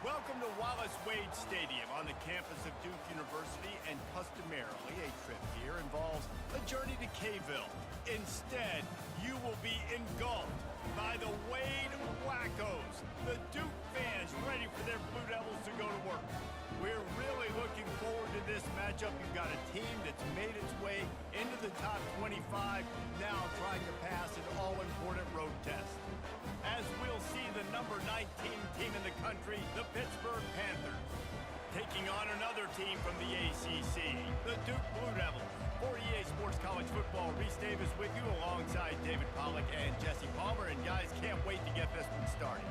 Welcome to Wallace Wade Stadium on the campus of Duke University, and customarily a trip here involves a journey to K-ville. Instead, you will be engulfed by the Wade Wackos, the Duke fans ready for their Blue Devils to go to work. We're really looking forward to this matchup. You've got a team that's made its way into the top 25, now trying to pass an all-important road test. As we'll see the number 19 team in the country, the Pittsburgh Panthers, taking on another team from the ACC, the Duke Blue Devils. For EA Sports College Football, Reese Davis with you alongside David Pollack and Jesse Palmer. And guys, can't wait to get this one started.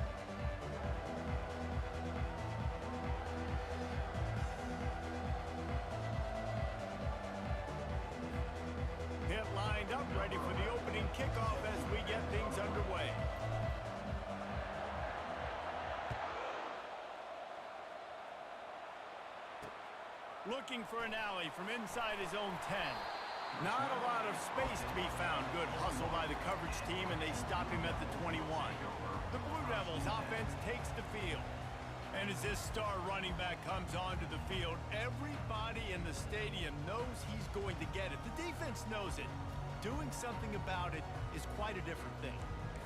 Pit lined up, ready for the opening kickoff as we get things underway. Looking for an alley from inside his own 10. Not a lot of space to be found. Good hustle by the coverage team, and they stop him at the 21. The Blue Devils offense takes the field. And as this star running back comes onto the field, everybody in the stadium knows he's going to get it. The defense knows it. Doing something about it is quite a different thing.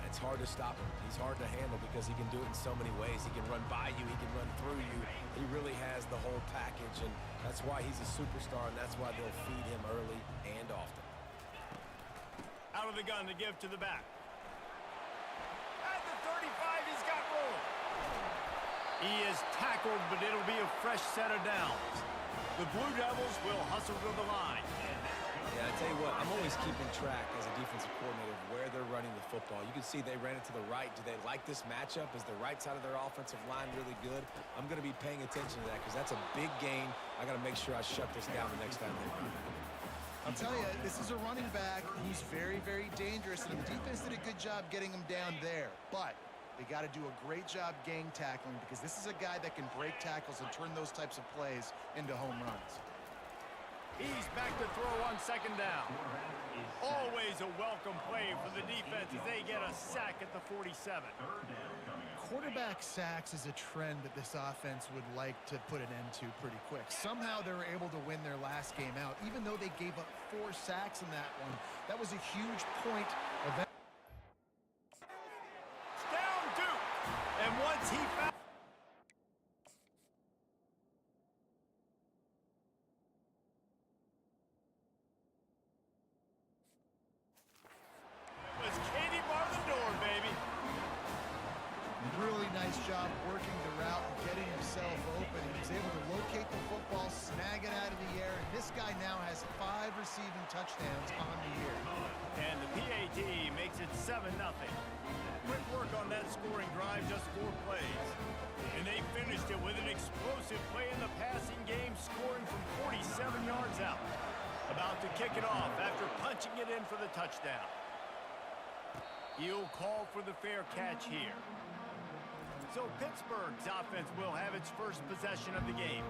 It's hard to stop him. He's hard to handle because he can do it in so many ways. He can run by you. He can run through you. He really has the whole package, and that's why he's a superstar, and that's why they'll feed him early and often. Out of the gun to give to the back. At the 35, he's got room. He is tackled, but it'll be a fresh set of downs. The Blue Devils will hustle to the line. Yeah, I tell you what, I'm always keeping track as a defensive coordinator of where they're running the football. You can see they ran it to the right. Do they like this matchup? Is the right side of their offensive line really good? I'm going to be paying attention to that because that's a big gain. I got to make sure I shut this down the next time they run. I'll tell you, this is a running back who's very, very dangerous, and the defense did a good job getting him down there. But they got to do a great job gang tackling because this is a guy that can break tackles and turn those types of plays into home runs. He's back to throw on second down. Always a welcome play for the defense as they get a sack at the 47. Quarterback sacks is a trend that this offense would like to put an end to pretty quick. Somehow they were able to win their last game out, even though they gave up 4 sacks in that one. That was a huge point of that. It's down Duke. And once he found really nice job working the route and getting himself open. He was able to locate the football, snag it out of the air, and this guy now has 5 receiving touchdowns on the year. And the PAT makes it 7-0. Quick work on that scoring drive, just 4 plays. And they finished it with an explosive play in the passing game, scoring from 47 yards out. About to kick it off after punching it in for the touchdown. He'll call for the fair catch here. So Pittsburgh's offense will have its first possession of the game.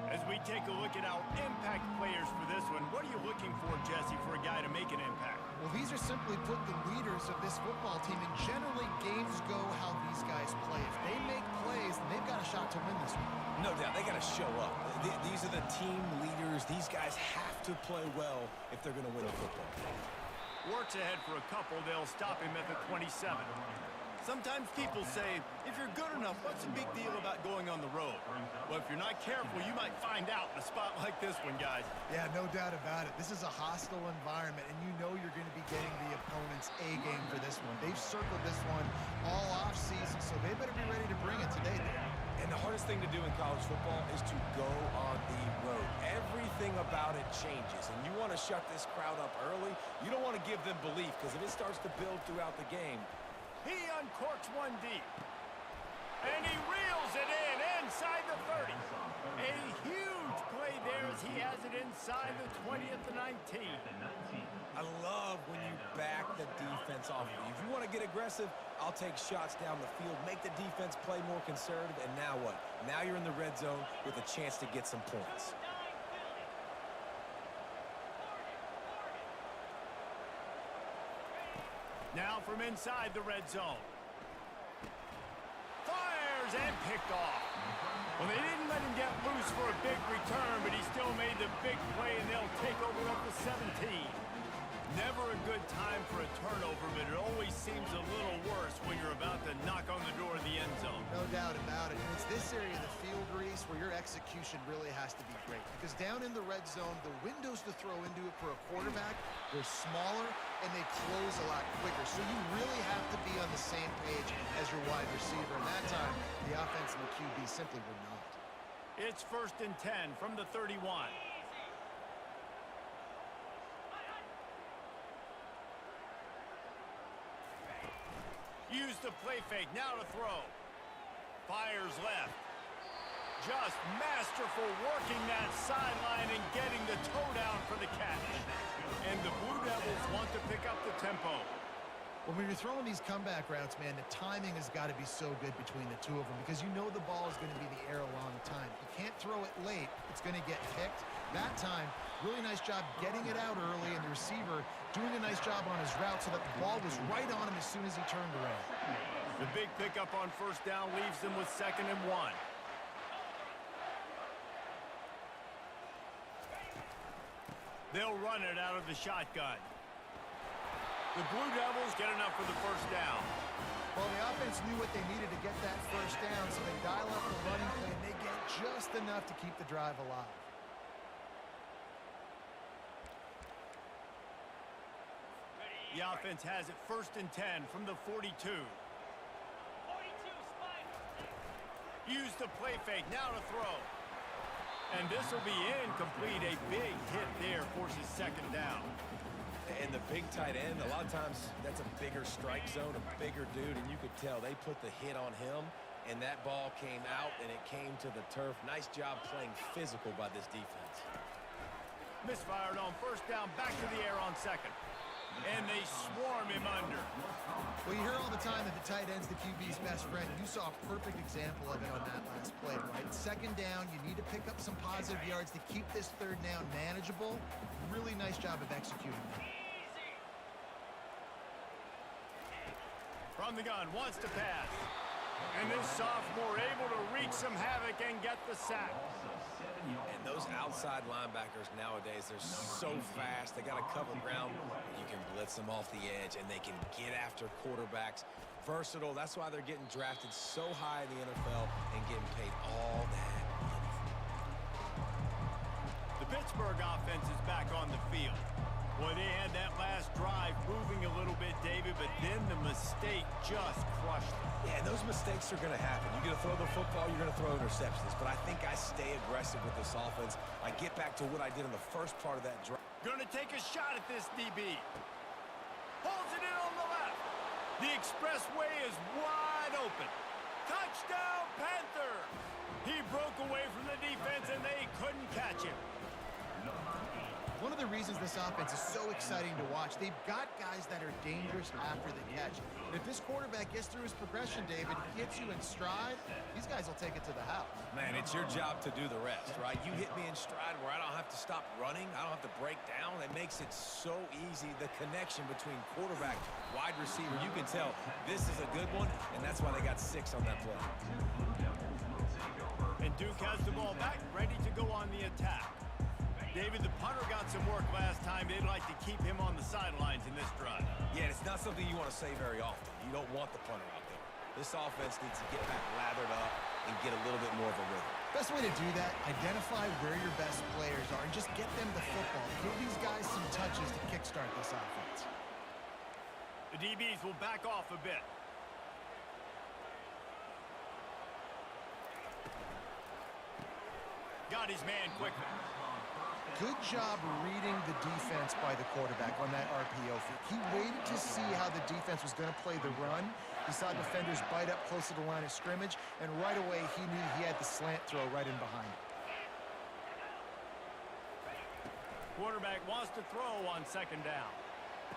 As we take a look at our impact players for this one, what are you looking for, Jesse, for a guy to make an impact? Well, these are simply put the leaders of this football team, and generally games go how these guys play. If they make plays, then they've got a shot to win this one. No doubt, they got to show up. These are the team leaders. These guys have to play well if they're going to win a football game. Works ahead for a couple. They'll stop him at the 27. Sometimes people say, if you're good enough, what's the big deal about going on the road? Well, if you're not careful, you might find out in a spot like this one, guys. Yeah, no doubt about it. This is a hostile environment, and you know you're going to be getting the opponent's A game for this one. They've circled this one all off-season, so they better be ready to bring it today. And the hardest thing to do in college football is to go on the road. Everything about it changes, and you want to shut this crowd up early. You don't want to give them belief, because if it starts to build throughout the game, he uncorks one deep. And he reels it in inside the 30. A huge play there as he has it inside the 20 at the 19. I love when you back the defense off of you. If you want to get aggressive, I'll take shots down the field, make the defense play more conservative, and now what? Now you're in the red zone with a chance to get some points. Now from inside the red zone. Fires and picked off. Well, they didn't let him get loose for a big return, but he still made the big play, and they'll take over at the 17. Never a good time for a turnover, but it always seems a little worse when you're about to knock on the door of the end zone. No doubt about it. And it's this area of the field, Reese, where your execution really has to be great. Because down in the red zone, the windows to throw into it for a quarterback, they're smaller and they close a lot quicker. So you really have to be on the same page as your wide receiver. And that time, the offense and the QB simply were not. It's 1st and 10 from the 31. Use the play fake, now to throw. Fires left. Just masterful working that sideline and getting the toe down for the catch. And the Blue Devils want to pick up the tempo. Well, when you're throwing these comeback routes, man, the timing has got to be so good between the two of them because you know the ball is going to be the air a long time. You can't throw it late. It's going to get picked. That time, really nice job getting it out early, and the receiver doing a nice job on his route so that the ball was right on him as soon as he turned around. The big pickup on 1st down leaves them with 2nd and 1. They'll run it out of the shotgun. The Blue Devils get enough for the 1st down. Well, the offense knew what they needed to get that 1st down, so they dial up the running play, and they get just enough to keep the drive alive. The offense has it 1st and 10 from the 42. Use the play fake, now to throw. And this will be incomplete. A big hit there forces 2nd down. And the big tight end, a lot of times that's a bigger strike zone, a bigger dude, and you could tell they put the hit on him, and that ball came out, and it came to the turf. Nice job playing physical by this defense. Misfired on 1st down, back to the air on 2nd. And they swarm him under. Well, you hear all the time that the tight end's the QB's best friend. You saw a perfect example of it on that last play, right? 2nd down, you need to pick up some positive yards to keep this 3rd down manageable. Really nice job of executing that. From the gun, wants to pass. And this sophomore able to wreak some havoc and get the sack. And those outside linebackers nowadays, they're so fast. They got to cover ground. You can blitz them off the edge, and they can get after quarterbacks. Versatile. That's why they're getting drafted so high in the NFL and getting paid all that money. The Pittsburgh offense is back on the field. Well, they had that last drive moving a little bit, David, but then the mistake just crushed them. Yeah, and those mistakes are going to happen. You're going to throw the football, you're going to throw interceptions. But I think I stay aggressive with this offense. I get back to what I did in the first part of that drive. Going to take a shot at this DB. Holds it in on the left. The expressway is wide open. Touchdown, Panthers! He broke away from the defense, and they couldn't catch him. One of the reasons this offense is so exciting to watch, they've got guys that are dangerous after the catch. And if this quarterback gets through his progression, David, hits you in stride, these guys will take it to the house. Man, it's your job to do the rest, right? You hit me in stride where I don't have to stop running. I don't have to break down. It makes it so easy. The connection between quarterback, wide receiver, you can tell this is a good one, and that's why they got 6 on that play. And Duke has the ball back, ready to go on the attack. David, the punter got some work last time. They'd like to keep him on the sidelines in this drive. Yeah, it's not something you want to say very often. You don't want the punter out there. This offense needs to get back lathered up and get a little bit more of a rhythm. Best way to do that, identify where your best players are and just get them the football. Give these guys some touches to kickstart this offense. The DBs will back off a bit. Got his man quickly. Good job reading the defense by the quarterback on that RPO feed. He waited to see how the defense was going to play the run. He saw defenders bite up close to the line of scrimmage, and right away he knew he had the slant throw right in behind him. Quarterback wants to throw on 2nd down.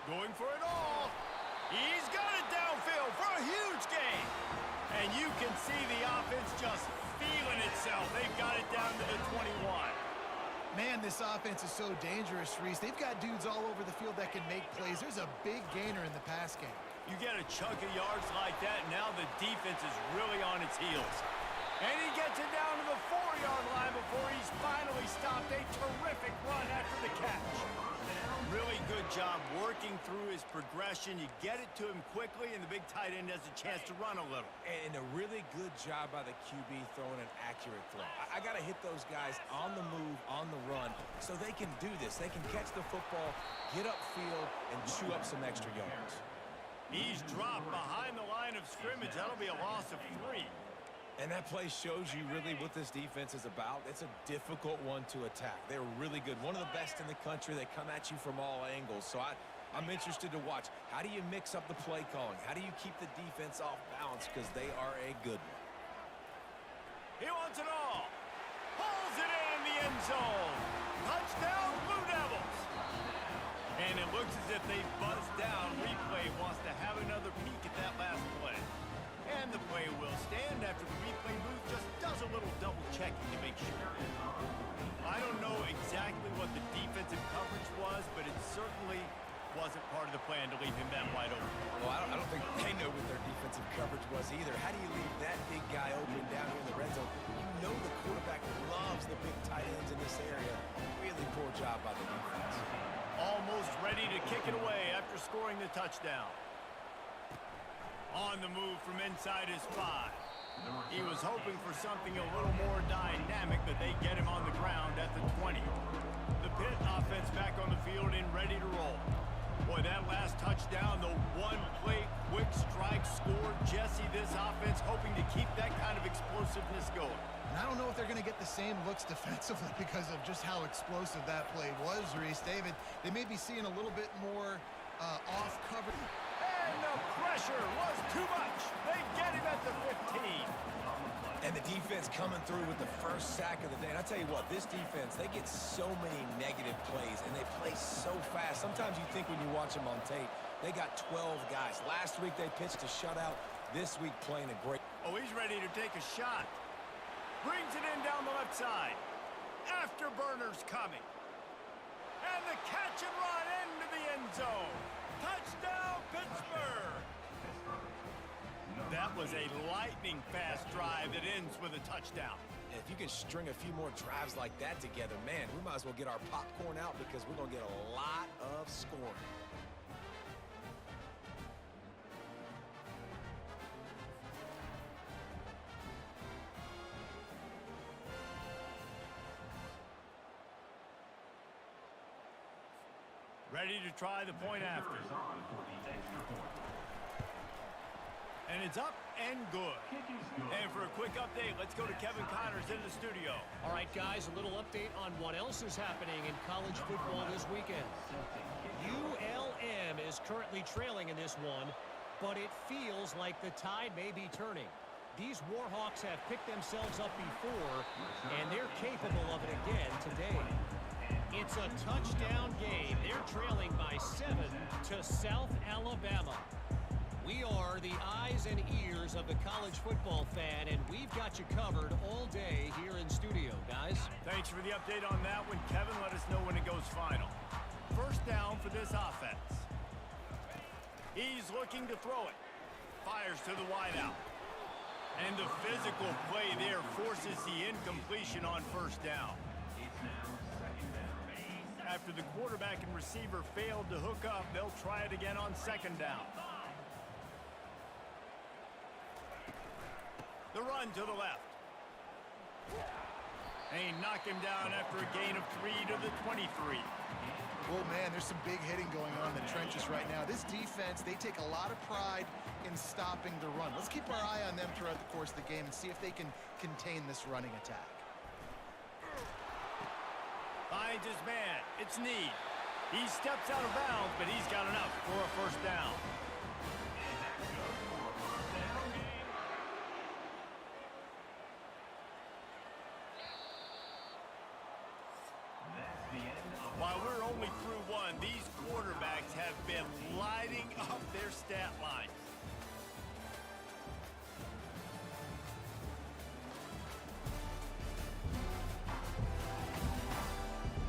Going for it all. He's got it downfield for a huge gain. And you can see the offense just feeling itself. They've got it down to the 21. Man, this offense is so dangerous, Reese. They've got dudes all over the field that can make plays. There's a big gainer in the pass game. You get a chunk of yards like that, now the defense is really on its heels. And he gets it down to the 4-yard line before he's finally stopped. A terrific run after the catch. Really good job working through his progression. You get it to him quickly, and the big tight end has a chance to run a little. And a really good job by the QB throwing an accurate throw. I got to hit those guys on the move, on the run, so they can do this. They can catch the football, get upfield, and chew up some extra yards. He's dropped behind the line of scrimmage. That'll be a loss of 3. And that play shows you really what this defense is about. It's a difficult one to attack. They're really good. One of the best in the country. They come at you from all angles. So I'm interested to watch. How do you mix up the play calling? How do you keep the defense off balance? Because they are a good one. He wants it all. Pulls it in the end zone. Touchdown, Blue Devils. And it looks as if they buzzed down. Replay wants to have another peek at that last play. And the play will stand after the replay booth just does a little double checking to make sure. I don't know exactly what the defensive coverage was, but it certainly wasn't part of the plan to leave him that wide open. Well, I don't think they know what their defensive coverage was either. How do you leave that big guy open down here in the red zone? You know the quarterback loves the big tight ends in this area. Really poor job by the defense. Almost ready to kick it away after scoring the touchdown. On the move from inside his 5. He was hoping for something a little more dynamic, but they get him on the ground at the 20. The Pitt offense back on the field and ready to roll. Boy, that last touchdown, the one-play quick strike score. Jesse, this offense hoping to keep that kind of explosiveness going. And I don't know if they're going to get the same looks defensively because of just how explosive that play was, Reese. David, they may be seeing a little bit more off cover. And the pressure was too much. They get him at the 15. And the defense coming through with the first sack of the day. And I tell you what, this defense, they get so many negative plays, and they play so fast. Sometimes you think when you watch them on tape, they got 12 guys. Last week they pitched a shutout. This week playing a great... Oh, he's ready to take a shot. Brings it in down the left side. Afterburner's coming. And the catch and run into the end zone. Touchdown, Pittsburgh! That was a lightning-fast drive that ends with a touchdown. If you can string a few more drives like that together, man, we might as well get our popcorn out because we're going to get a lot of scoring. Ready to try the point after. And it's up and good. And for a quick update, let's go to Kevin Connors in the studio. All right, guys, a little update on what else is happening in college football this weekend. ULM is currently trailing in this one, but it feels like the tide may be turning. These Warhawks have picked themselves up before, and they're capable of it again today. It's a touchdown game. They're trailing by 7 to South Alabama. We are the eyes and ears of the college football fan, and we've got you covered all day here in studio, guys. Thanks for the update on that one, Kevin. Let us know when it goes final. First down for this offense. He's looking to throw it. Fires to the wideout. And the physical play there forces the incompletion on first down. After the quarterback and receiver failed to hook up, they'll try it again on second down. The run to the left. They knock him down after a gain of 3 to the 23. Well, man, there's some big hitting going on in the trenches right now. This defense, they take a lot of pride in stopping the run. Let's keep our eye on them throughout the course of the game and see if they can contain this running attack. Finds his man. It's Need. He steps out of bounds, but he's got enough for a first down. While we're only through one, these quarterbacks have been lighting up their stat line.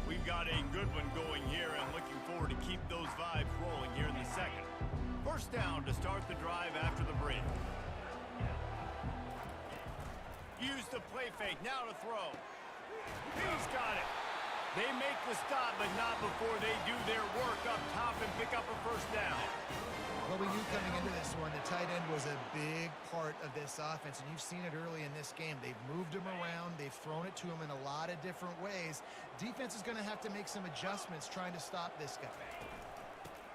We've got a good one going here, and looking forward to keep those vibes rolling here in the second. First down to start the drive after the break. Use the play fake. Now to throw. He's got it. They make the stop, but not before they do their work up top and pick up a first down. Well, we knew coming into this one, the tight end was a big part of this offense, and you've seen it early in this game. They've moved him around. They've thrown it to him in a lot of different ways. Defense is going to have to make some adjustments trying to stop this guy.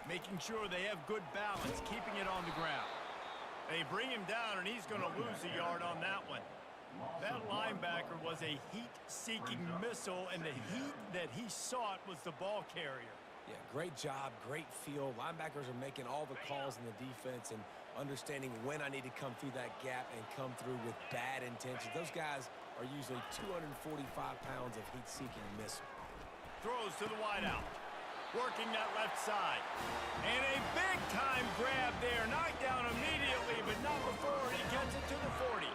Making sure they have good balance, keeping it on the ground. They bring him down, and he's going to lose a yard on that one. That linebacker was a heat-seeking missile, and the heat that he sought was the ball carrier. Yeah, great job, great feel. Linebackers are making all the calls in the defense and understanding when I need to come through that gap and come through with bad intentions. Those guys are usually 245 pounds of heat-seeking missile. Throws to the wideout. Working that left side. And a big-time grab there. Knocked down immediately, but not before he gets it to the 40.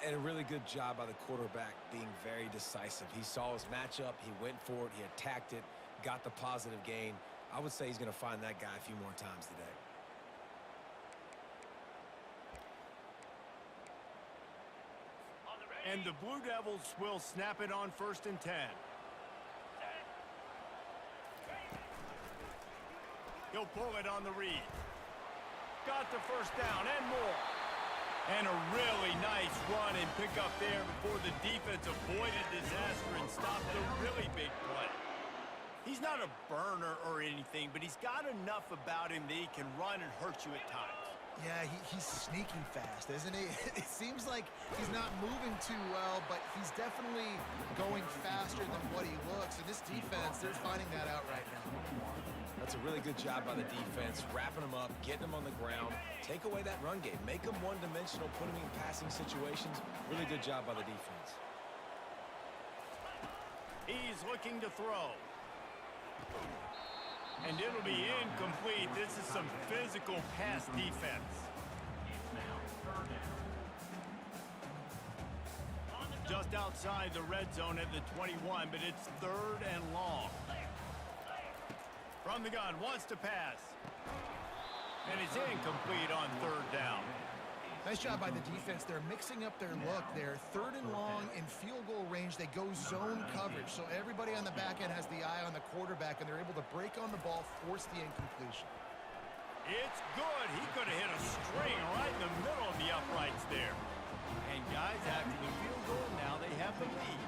And a really good job by the quarterback being very decisive. He saw his matchup. He went for it. He attacked it. Got the positive gain. I would say he's going to find that guy a few more times today. And the Blue Devils will snap it on 1st and 10. He'll pull it on the read. Got the first down and more. And a really nice run and pick up there before the defense avoided disaster and stopped a really big play. He's not a burner or anything, but he's got enough about him that he can run and hurt you at times. Yeah, he's sneaky fast, isn't he? It seems like he's not moving too well, but he's definitely going faster than what he looks. And this defense, they're finding that out right now. That's a really good job by the defense, wrapping them up, getting them on the ground, take away that run game, make them one-dimensional, put them in passing situations. Really good job by the defense. He's looking to throw. And it'll be incomplete. This is some physical pass defense. Just outside the red zone at the 21, but it's 3rd and long. From the gun, wants to pass. And it's incomplete on 3rd down. Nice job by the defense. They're mixing up their look. They're 3rd and long in field goal range. They go zone coverage. So everybody on the back end has the eye on the quarterback, and they're able to break on the ball, force the incompletion. It's good. He could have hit a string right in the middle of the uprights there. And guys, after the field goal, now they have the lead.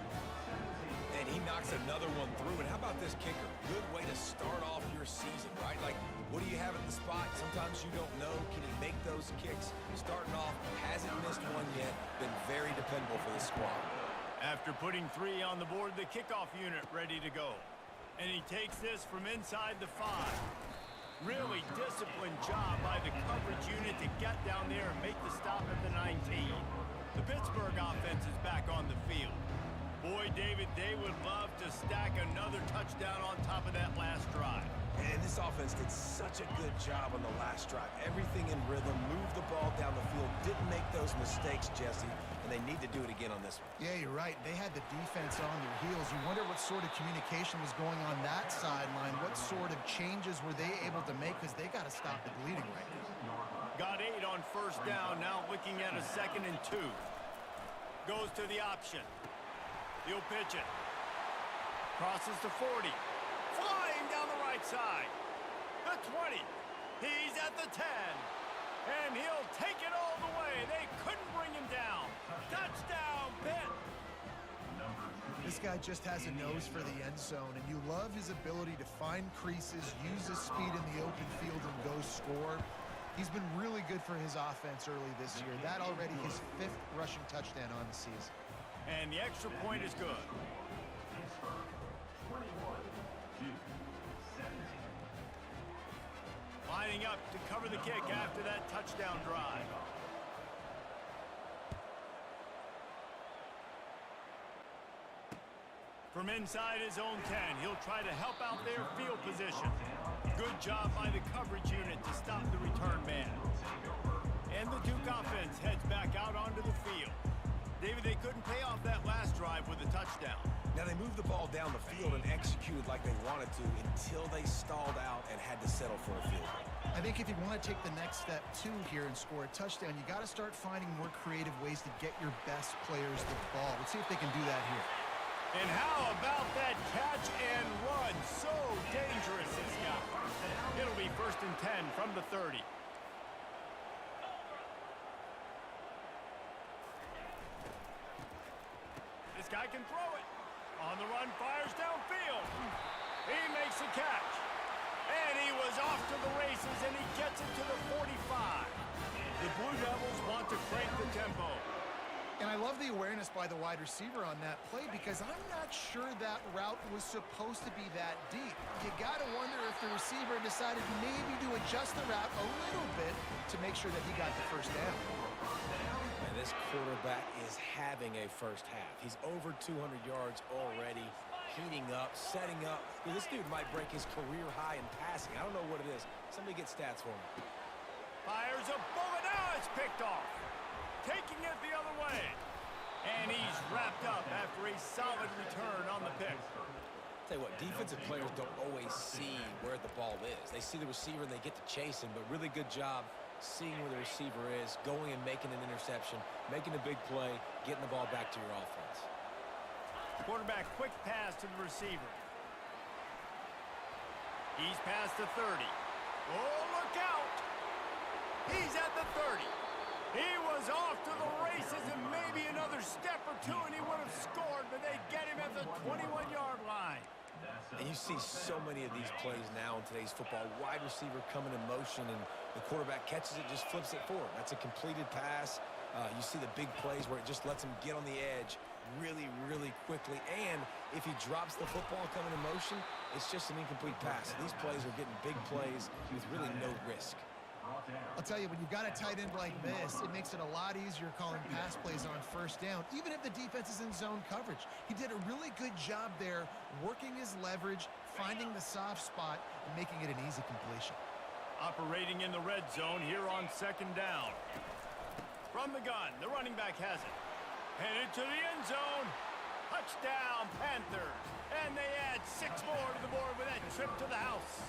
And he knocks another one through. And how about this kicker? Good way to start off your season, right? Like, what do you have at the spot? Sometimes you don't know. Can he make those kicks? Starting off, hasn't missed one yet. Been very dependable for this squad. After putting 3 on the board, the kickoff unit ready to go. And he takes this from inside the 5. Really disciplined job by the coverage unit to get down there and make the stop at the 19. The Pittsburgh offense is back on the field. Boy, David, they would love to stack another touchdown on top of that last drive. And this offense did such a good job on the last drive. Everything in rhythm, moved the ball down the field, didn't make those mistakes, Jesse, and they need to do it again on this one. Yeah, you're right. They had the defense on their heels. You wonder what sort of communication was going on that sideline. What sort of changes were they able to make, because they got to stop the bleeding right now. Got 8 on 1st down, now looking at a 2nd and 2. Goes to the option. He'll pitch it. Crosses to 40. Flying down the right side. The 20. He's at the 10. And he'll take it all the way. They couldn't bring him down. Touchdown, Pitt. This guy just has a nose for the end zone, and you love his ability to find creases, use his speed in the open field, and go score. He's been really good for his offense early this year. That already his 5th rushing touchdown on the season. And the extra point is good. Lining up to cover the kick after that touchdown drive. From inside his own 10, he'll try to help out their field position. Good job by the coverage unit to stop the return man. And the Duke offense heads back out onto the field. David, they couldn't pay off that last drive with a touchdown. Now, they moved the ball down the field and executed like they wanted to until they stalled out and had to settle for a field goal. I think if you want to take the next step, too, here and score a touchdown, you got to start finding more creative ways to get your best players the ball. Let's see if they can do that here. And how about that catch and run? So dangerous, this guy. It'll be 1st and 10 from the 30. This guy can throw it. On the run, fires downfield. He makes the catch. And he was off to the races, and he gets it to the 45. The Blue Devils want to crank the tempo. And I love the awareness by the wide receiver on that play because I'm not sure that route was supposed to be that deep. You got to wonder if the receiver decided maybe to adjust the route a little bit to make sure that he got the first down. And this quarterback is having a first half. He's over 200 yards already, heating up, setting up. This dude might break his career high in passing. I don't know what it is. Somebody get stats for me. Fires a bullet. Now it's picked off. Taking it the other way. And he's wrapped up after a solid return on the pick. Tell you what, defensive players don't always see where the ball is. They see the receiver and they get to chase him, but really good job seeing where the receiver is, going and making an interception, making a big play, getting the ball back to your offense. Quarterback quick pass to the receiver. He's past the 30. Oh, look out! He's at the 30. He was off to the races and maybe another step or two and he would have scored, but they get him at the 21-yard line. And you see so many of these plays now in today's football. Wide receiver coming in motion and the quarterback catches it, just flips it forward. That's a completed pass. You see the big plays where it just lets him get on the edge really, really quickly. And if he drops the football coming in motion, it's just an incomplete pass. These plays are getting big plays with really no risk. I'll tell you, when you've got a tight end like this, it makes it a lot easier calling pass plays on first down, even if the defense is in zone coverage. He did a really good job there, working his leverage, finding the soft spot, and making it an easy completion. Operating in the red zone here on 2nd down. From the gun, the running back has it. Headed to the end zone. Touchdown, Panthers. And they add 6 more to the board with that trip to the house.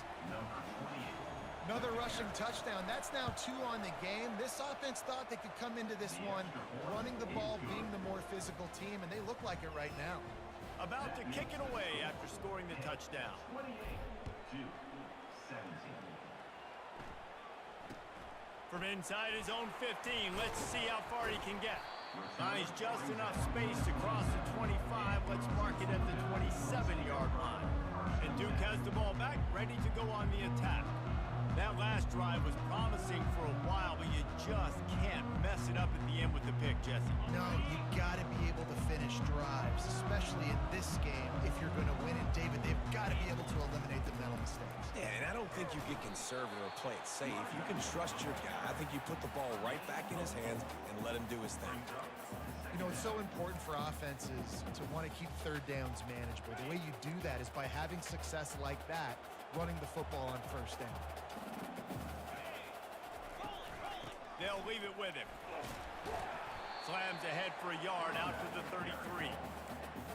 Another rushing touchdown. That's now 2 on the game. This offense thought they could come into this one running the ball, being the more physical team, and they look like it right now. About to kick it away after scoring the touchdown. 28-17. From inside his own 15, let's see how far he can get. Finds just enough space to cross the 25. Let's mark it at the 27-yard line. And Duke has the ball back, ready to go on the attack. That last drive was promising for a while, but you just can't mess it up at the end with the pick, Jesse. No, you got to be able to finish drives, especially in this game if you're going to win. And David, they've got to be able to eliminate the mental mistakes. Yeah, and I don't think you get conservative or play it safe. You can trust your guy. I think you put the ball right back in his hands and let him do his thing. You know, it's so important for offenses to want to keep 3rd downs manageable. The way you do that is by having success like that, running the football on 1st down. They'll leave it with him. Slams ahead for a yard out to the 33.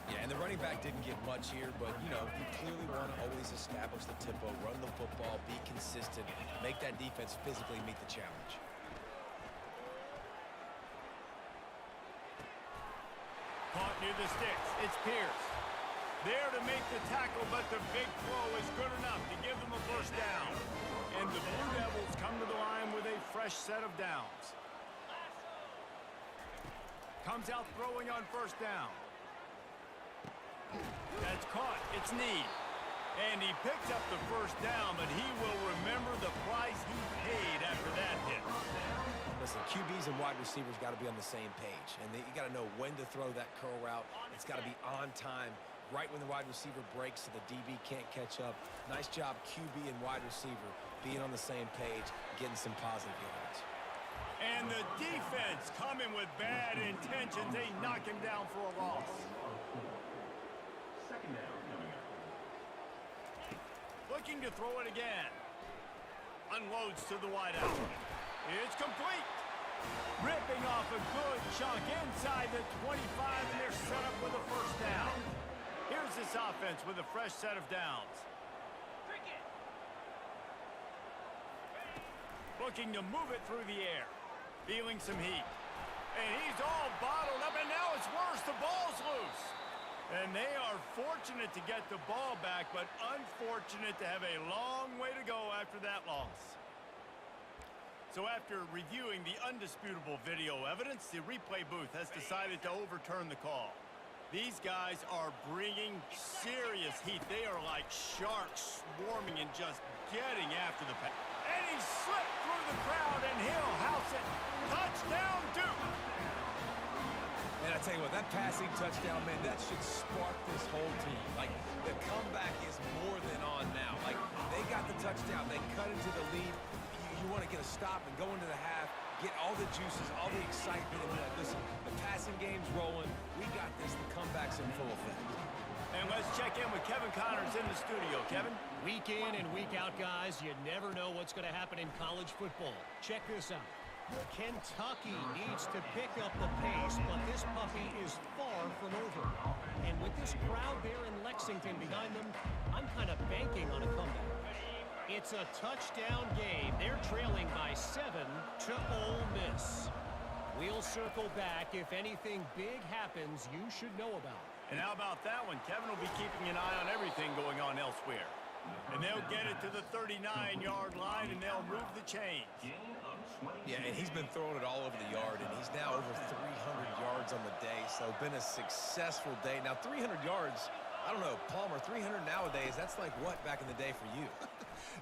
Yeah, and the running back didn't get much here, but, you know, you clearly want to always establish the tempo, run the football, be consistent, make that defense physically meet the challenge. Caught near the sticks. It's Pierce. There to make the tackle, but the big throw is good enough to give them a first down. And the Blue Devils come to the line with a fresh set of downs. Comes out throwing on 1st down. That's caught. It's Need. And he picks up the first down, but he will remember the price he paid after that hit. Listen, QBs and wide receivers got to be on the same page. And you got to know when to throw that curl route. It's got to be on time, right when the wide receiver breaks so the DB can't catch up. Nice job, QB and wide receiver, being on the same page, getting some positive yards. And the defense coming with bad intentions. They knock him down for a loss. 2nd down coming up. Looking to throw it again. Unloads to the wideout. It's complete. Ripping off a good chunk inside the 25, and they're set up with a first down. Here's this offense with a fresh set of downs. Looking to move it through the air. Feeling some heat. And he's all bottled up, and now it's worse. The ball's loose. And they are fortunate to get the ball back, but unfortunate to have a long way to go after that loss. So after reviewing the undisputable video evidence, the replay booth has decided to overturn the call. These guys are bringing serious heat. They are like sharks swarming and just getting after the pass. And he slipped through the crowd, and he'll house it. Touchdown, Duke! And I tell you what, that passing touchdown, man, that should spark this whole team. Like, the comeback is more than on now. Like, they got the touchdown. They cut into the lead. You want to get a stop and go into the half, get all the juices, all the excitement, and be like, listen, the passing game's rolling. We got this. The comeback's in full effect. And let's check in with Kevin Connors in the studio. Kevin? Week in and week out, guys, you never know what's going to happen in college football. Check this out. Kentucky needs to pick up the pace, but this puppy is far from over. And with this crowd there in Lexington behind them, I'm kind of banking on a comeback. It's a touchdown game. They're trailing by 7 to Ole Miss. We'll circle back. If anything big happens, you should know about it. And how about that one? Kevin will be keeping an eye on everything going on elsewhere. And they'll get it to the 39-yard line, and they'll move the chains. Yeah, and he's been throwing it all over the yard, and he's now over 300 yards on the day, so been a successful day. Now, 300 yards, I don't know, Palmer, 300 nowadays, that's like what back in the day for you?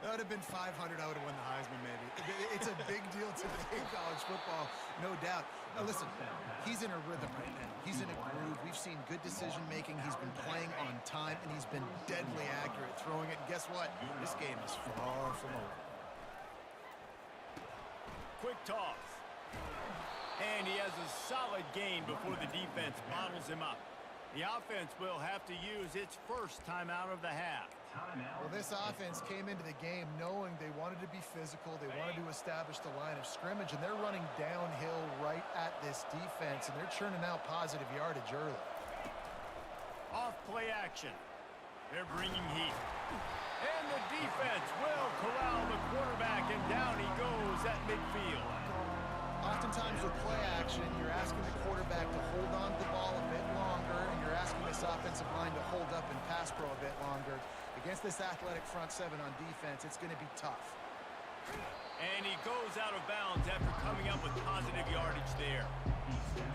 That would have been 500. I would have won the Heisman, maybe. It's a big deal today in college football, no doubt. Now, listen, he's in a rhythm right now. He's in a groove. We've seen good decision-making. He's been playing on time, and he's been deadly accurate throwing it. And guess what? This game is far from over. Quick toss. And he has a solid gain before the defense bottles him up. The offense will have to use its first timeout of the half. Well, this offense came into the game knowing they wanted to be physical. They wanted to establish the line of scrimmage, and they're running downhill right at this defense, and they're churning out positive yardage early. Off play action. They're bringing heat. And the defense will corral the quarterback, and down he goes at midfield. Oftentimes with play action, you're asking the quarterback to hold on to the ball a bit longer, and you're asking this offensive line to hold up and pass pro a bit longer. Against this athletic front seven on defense, it's going to be tough. And he goes out of bounds after coming up with positive yardage there.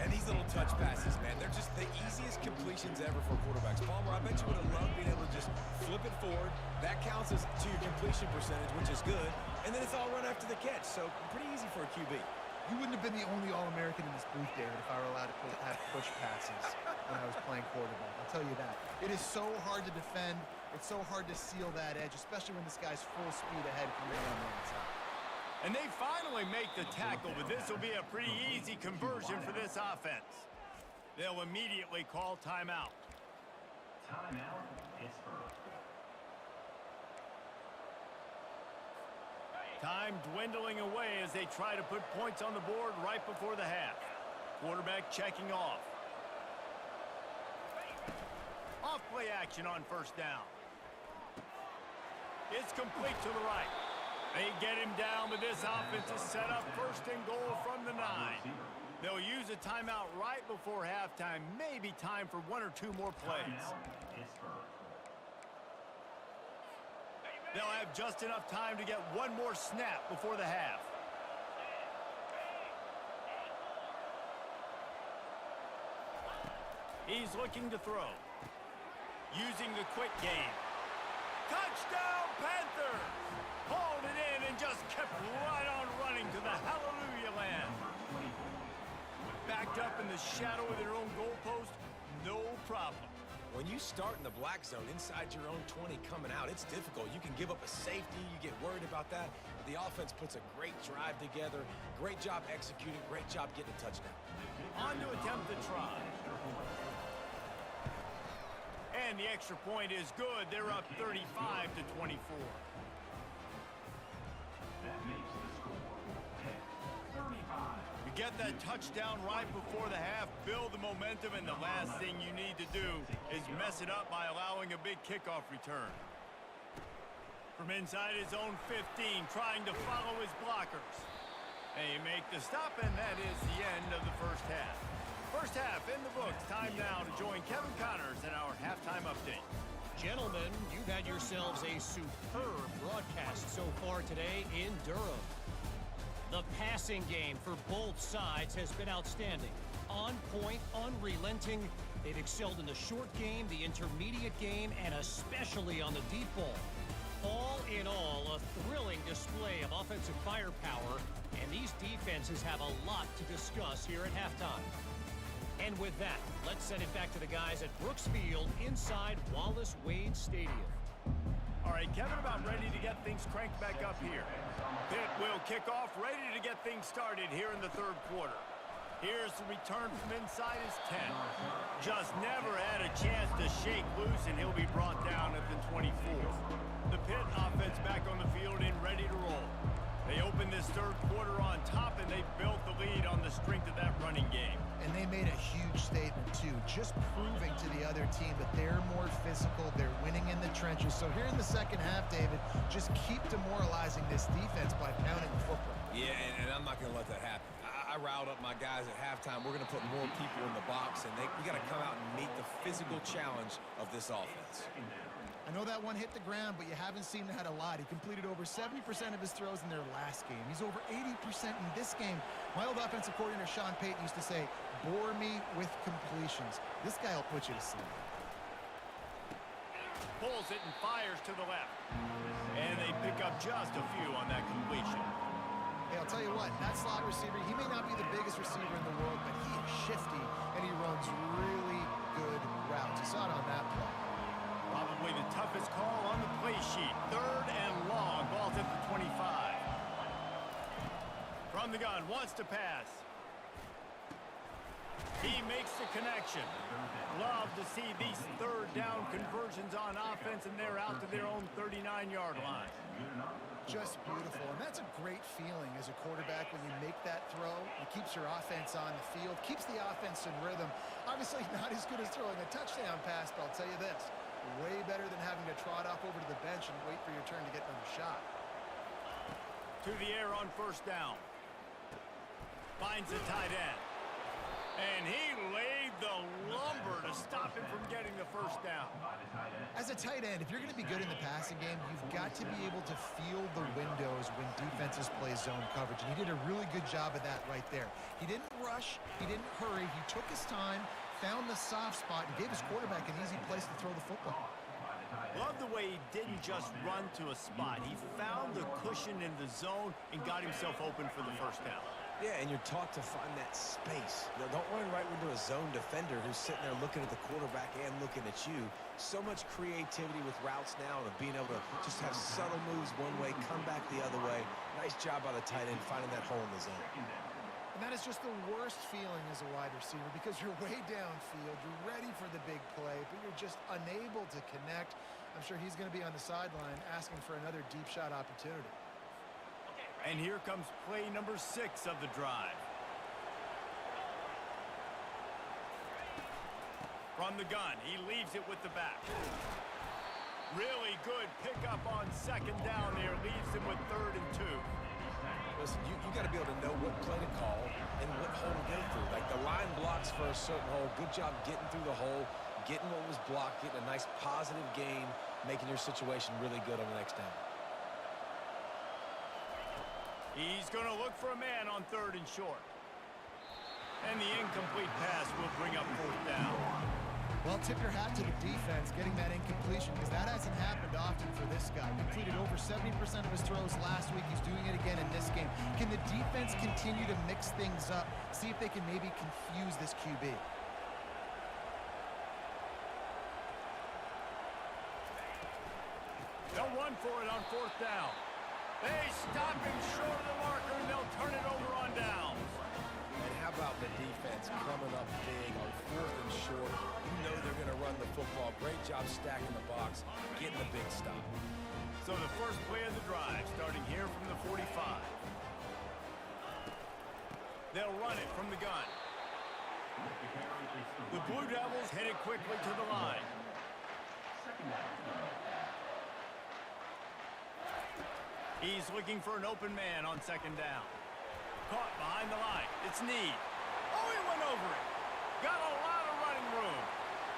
And these little touch passes, man, they're just the easiest completions ever for quarterbacks. Palmer, I bet you would have loved being able to just flip it forward. That counts as to your completion percentage, which is good. And then it's all run after the catch, so pretty easy for a QB. You wouldn't have been the only All-American in this booth, David, if I were allowed to have push passes when I was playing quarterback. I'll tell you that. It is so hard to defend. It's so hard to seal that edge, especially when this guy's full speed ahead coming on the inside. And they finally make the tackle, but this will be a pretty easy conversion for this offense. They'll immediately call timeout. Timeout, Pittsburgh. Time dwindling away as they try to put points on the board right before the half. Quarterback checking off. Off play action on first down. It's complete to the right. They get him down, but this offense is set up first and goal from the 9. They'll use a timeout right before halftime. Maybe time for 1 or 2 more plays. They'll have just enough time to get 1 more snap before the half. He's looking to throw. Using the quick game. Touchdown, Panthers! Hauled it in and just kept right on running to the hallelujah land. Backed up in the shadow of their own goalpost, no problem. When you start in the black zone inside your own 20 coming out, it's difficult. You can give up a safety. You get worried about that. The offense puts a great drive together. Great job executing. Great job getting a touchdown. On to attempt the try. And the extra point is good. They're up 35 to 24. That makes the score 35. You get that touchdown right before the half, build the momentum, and the last thing you need to do is mess it up by allowing a big kickoff return. From inside his own 15, trying to follow his blockers. They make the stop, and that is the end of the first half. First half in the books. Time now to join Kevin Connors in our halftime update. Gentlemen, you've had yourselves a superb broadcast so far today in Durham. The passing game for both sides has been outstanding. On point, unrelenting. They've excelled in the short game, the intermediate game, and especially on the deep ball. All in all, a thrilling display of offensive firepower, and these defenses have a lot to discuss here at halftime. And with that, let's send it back to the guys at Brooks Field inside Wallace Wade Stadium. All right, Kevin, about ready to get things cranked back up here. Pitt will kick off, ready to get things started here in the third quarter. Here's the return from inside his 10. Just never had a chance to shake loose, and he'll be brought down at the 24. The Pitt offense back on the field and ready to roll. They opened this third quarter on top, and they built the lead on the strength of that running game. And they made a huge statement, too, just proving to the other team that they're more physical, they're winning in the trenches. So here in the second half, David, just keep demoralizing this defense by pounding the football. Yeah, and I'm not going to let that happen. I riled up my guys at halftime. We're going to put more people in the box, and we got to come out and meet the physical challenge of this offense. I know that one hit the ground, but you haven't seen that a lot. He completed over 70% of his throws in their last game. He's over 80% in this game. My old offensive coordinator, Sean Payton, used to say, bore me with completions. This guy will put you to sleep. Pulls it and fires to the left. And they pick up just a few on that completion. Hey, I'll tell you what, that slot receiver, he may not be the biggest receiver in the world, but he is shifty, and he runs really good routes. You saw it on that play. Probably the toughest call on the play sheet. Third and long. Ball's at the 25. From the gun, wants to pass. He makes the connection. Love to see these third down conversions on offense, and they're out to their own 39-yard line. Just beautiful, and that's a great feeling as a quarterback when you make that throw. It keeps your offense on the field, keeps the offense in rhythm. Obviously not as good as throwing a touchdown pass, but I'll tell you this, way better than having to trot off over to the bench and wait for your turn to get another shot. To the air on first down. Finds the tight end. And he laid the lumber to stop him from getting the first down. As a tight end, if you're going to be good in the passing game, you've got to be able to feel the windows when defenses play zone coverage. And he did a really good job of that right there. He didn't rush. He didn't hurry. He took his time, found the soft spot, and gave his quarterback an easy place to throw the football. Love the way he didn't just run to a spot. He found the cushion in the zone and got himself open for the first down. Yeah, and you're taught to find that space. Don't run right into a zone defender who's sitting there looking at the quarterback and looking at you. So much creativity with routes now and being able to just have subtle moves one way, come back the other way. Nice job by the tight end finding that hole in the zone. And that is just the worst feeling as a wide receiver because you're way downfield, you're ready for the big play, but you're just unable to connect. I'm sure he's going to be on the sideline asking for another deep shot opportunity. And here comes play number 6 of the drive. From the gun, he leaves it with the back. Really good pickup on second down there. Leaves him with 3rd and 2. Listen, you got to be able to know what play to call and what hole to get through. Like the line blocks for a certain hole. Good job getting through the hole, getting what was blocked, getting a nice positive gain, making your situation really good on the next down. He's going to look for a man on 3rd and short. And the incomplete pass will bring up 4th down. Well, tip your hat to the defense getting that incompletion because that hasn't happened often for this guy. Completed over 70% of his throws last week. He's doing it again in this game. Can the defense continue to mix things up? See if they can maybe confuse this QB. They'll run for it on 4th down. They stop him short of the marker, and they'll turn it over on downs. And how about the defense coming up big on 4th and short? You know they're going to run the football. Great job stacking the box, getting the big stop. So the first play of the drive, starting here from the 45. They'll run it from the gun. The Blue Devils headed quickly to the line. He's looking for an open man on second down. Caught behind the line. It's Need. Oh, he went over it. Got a lot of running room.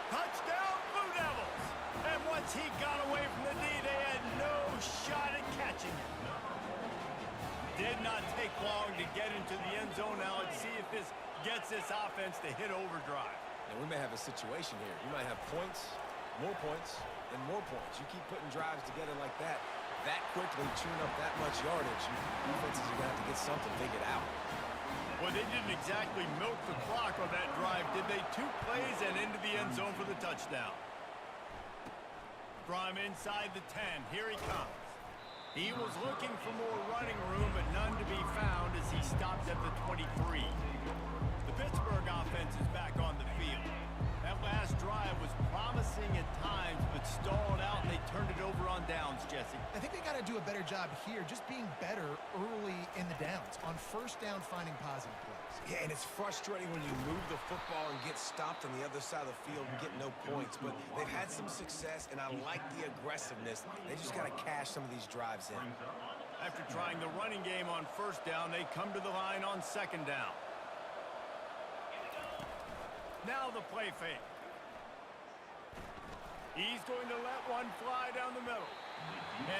Touchdown, Blue Devils. And once he got away from the D, they had no shot at catching him. Did not take long to get into the end zone. Now let's see if this gets this offense to hit overdrive. And we may have a situation here. You might have points, and more points. You keep putting drives together like that quickly, chewing up that much yardage, defenses are going to have to get something figured out. Well, they didn't exactly milk the clock on that drive, did they? 2 plays and into the end zone for the touchdown. From inside the 10, here he comes. He was looking for more running room, but none to be found as he stopped at the 23. The Pittsburgh offense is back on the field. That last drive was promising at times, but stalled out, and they turned it over on downs, Jesse. I think they got to do a better job here, just being better early in the downs, on first down finding positive plays. Yeah, and it's frustrating when you move the football and get stopped on the other side of the field and get no points, but they've had some success, and I like the aggressiveness. They just got to cash some of these drives in. After trying the running game on first down, they come to the line on second down. Now the play fake. He's going to let one fly down the middle.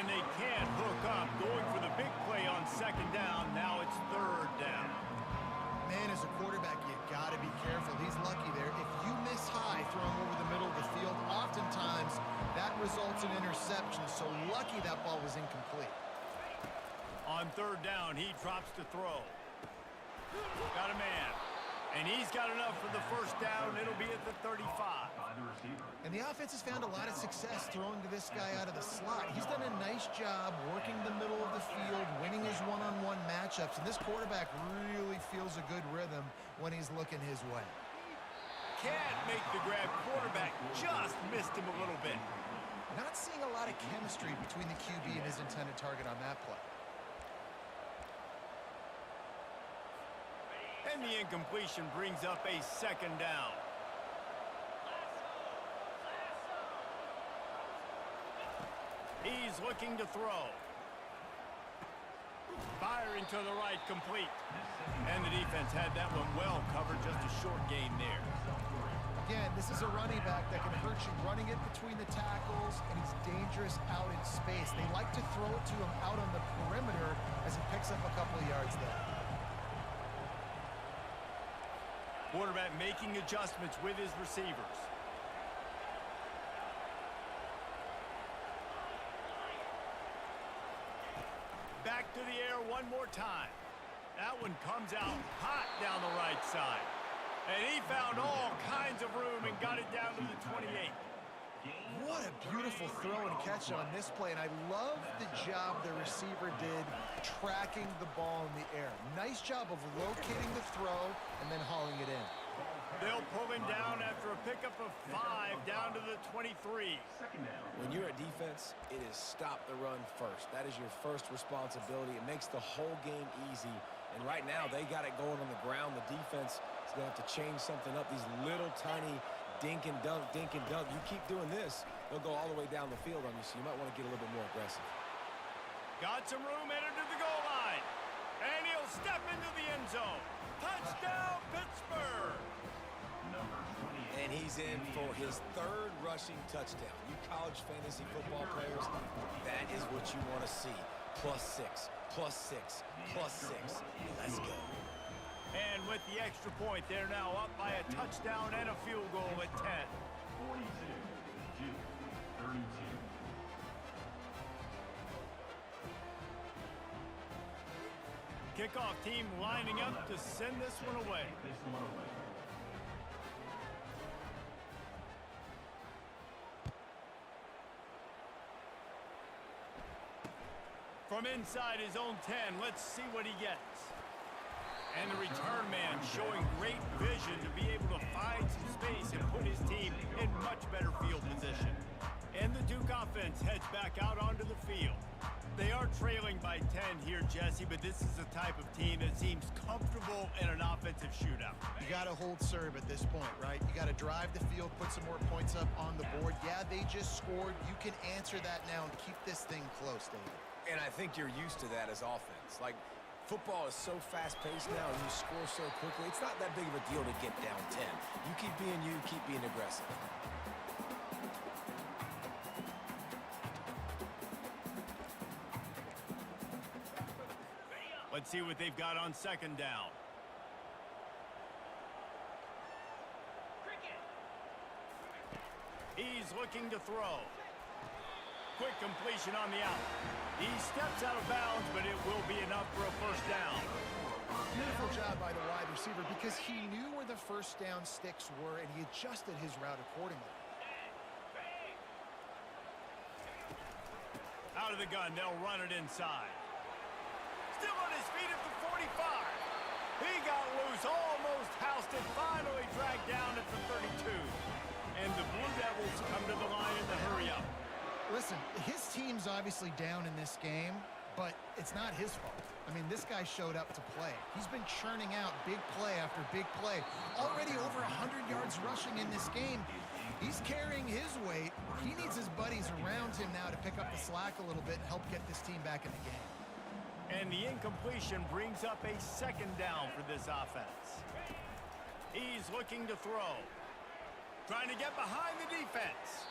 And they can't hook up, going for the big play on second down. Now it's third down. Man, as a quarterback, you got to be careful. He's lucky there. If you miss high throwing over the middle of the field, oftentimes that results in interception. So lucky that ball was incomplete. On third down, he drops to throw. Got a man. And he's got enough for the first down. It'll be at the 35. And the offense has found a lot of success throwing to this guy out of the slot. He's done a nice job working the middle of the field, winning his one-on-one matchups. And this quarterback really feels a good rhythm when he's looking his way. Can't make the grab. Quarterback just missed him a little bit. Not seeing a lot of chemistry between the QB and his intended target on that play. And the incompletion brings up a second down. He's looking to throw. Firing to the right, complete. And the defense had that one well covered, just a short gain there. Again, this is a running back that can hurt you running it between the tackles, and he's dangerous out in space. They like to throw it to him out on the perimeter as he picks up a couple of yards there. Quarterback making adjustments with his receivers. Back to the air one more time. That one comes out hot down the right side. And he found all kinds of room and got it down to the 28. What a beautiful throw and catch on this play, and I love the job the receiver did tracking the ball in the air. Nice job of locating the throw and then hauling it in. They'll pull him down after a pickup of 5 down to the 23. When you're a defense, it is stop the run first. That is your first responsibility. It makes the whole game easy. And right now, they got it going on the ground. The defense is going to have to change something up. These little tiny dink and dunk, dink and dunk. You keep doing this, they'll go all the way down the field on you, so you might want to get a little bit more aggressive. Got some room, entered to the goal line. And he'll step into the end zone. Touchdown, Pittsburgh! And he's in for his 3rd rushing touchdown. You college fantasy football players, that is what you want to see. +6, +6, +6. Let's go. And with the extra point, they're now up by a touchdown and a field goal at 10. 42-32. Kickoff team lining up to send this one away. From inside his own 10, let's see what he gets. And the return man showing great vision to be able to find some space and put his team in much better field position. And the Duke offense heads back out onto the field. They are trailing by 10 here, Jesse, but this is the type of team that seems comfortable in an offensive shootout. You got to hold serve at this point, right? You got to drive the field, put some more points up on the board. Yeah, they just scored. You can answer that now and keep this thing close, David. And I think you're used to that as offense. Like, football is so fast-paced now, and you score so quickly, it's not that big of a deal to get down 10. You keep being aggressive. Let's see what they've got on second down. He's looking to throw. Quick completion on the out. He steps out of bounds, but it will be enough for a first down. Beautiful job by the wide receiver because he knew where the first down sticks were, and he adjusted his route accordingly. Out of the gun, they'll run it inside. Still on his feet at the 45. He got loose, almost housed it, finally dragged down at the 32. And the Blue Devils come to the line in the hurry-up. Listen, his team's obviously down in this game, but it's not his fault. I mean, this guy showed up to play. He's been churning out big play after big play. Already over 100 yards rushing in this game. He's carrying his weight. He needs his buddies around him now to pick up the slack a little bit and help get this team back in the game. And the incompletion brings up a second down for this offense. He's looking to throw. Trying to get behind the defense.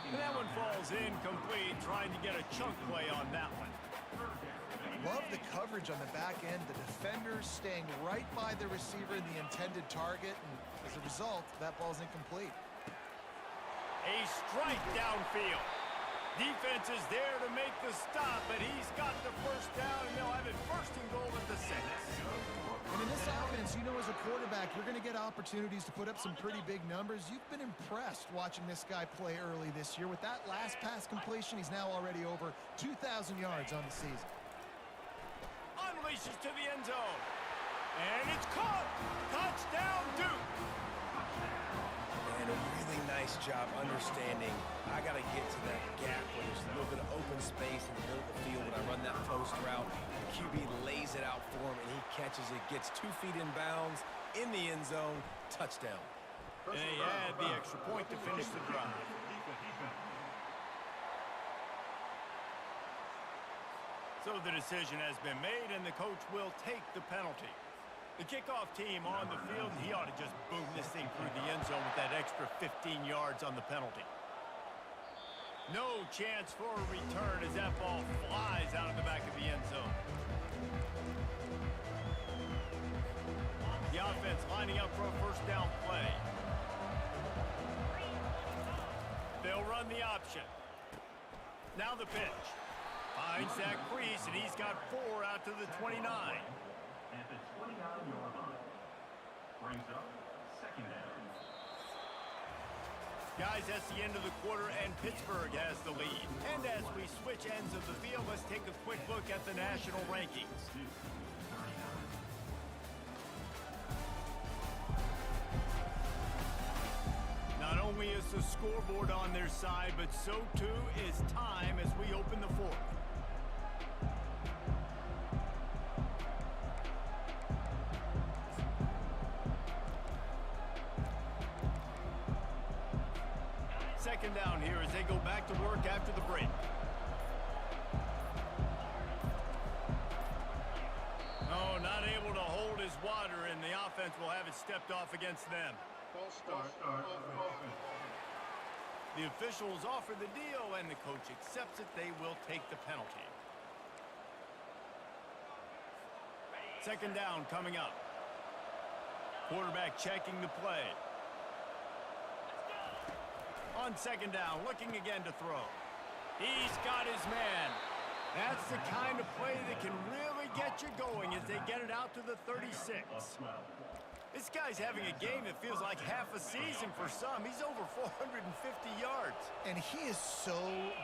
And that one falls incomplete, trying to get a chunk play on that one. Love the coverage on the back end. The defenders staying right by the receiver and the intended target. And as a result, that ball's incomplete. A strike downfield. Defense is there to make the stop, but he's got the first down, and they'll have it first and goal at the 6. And in this offense, you know, as a quarterback, you're going to get opportunities to put up some pretty big numbers. You've been impressed watching this guy play early this year. With that last pass completion, he's now already over 2,000 yards on the season. Unleashes to the end zone. And it's caught. Touchdown, Duke. And a really nice job understanding I got to get to that gap where there's a little bit of open space in the middle of the field when I run that post route. The QB lays it out for him, and he catches it, gets 2 feet in bounds, in the end zone, touchdown. And they add the extra point to finish the drive. So the decision has been made, and the coach will take the penalty. The kickoff team on the field, and he ought to just boom this thing through the end zone with that extra 15 yards on the penalty. No chance for a return as that ball flies out of the back of the end zone. The offense lining up for a first down play. They'll run the option. Now the pitch. Finds that crease, and he's got 4 out to the 29. At the 29-yard line. Brings up second down. Guys, that's the end of the quarter, and Pittsburgh has the lead. And as we switch ends of the field, let's take a quick look at the national rankings. Not only is the scoreboard on their side, but so too is time as we open the fourth. Second down here as they go back to work after the break. Oh, not able to hold his water, and the offense will have it stepped off against them. False start offense. The officials offer the deal, and the coach accepts it. They will take the penalty. Second down coming up. Quarterback checking the play. On second down, looking again to throw. He's got his man. That's the kind of play that can really get you going as they get it out to the 36. This guy's having a game that feels like half a season for some. He's over 450 yards. And he is so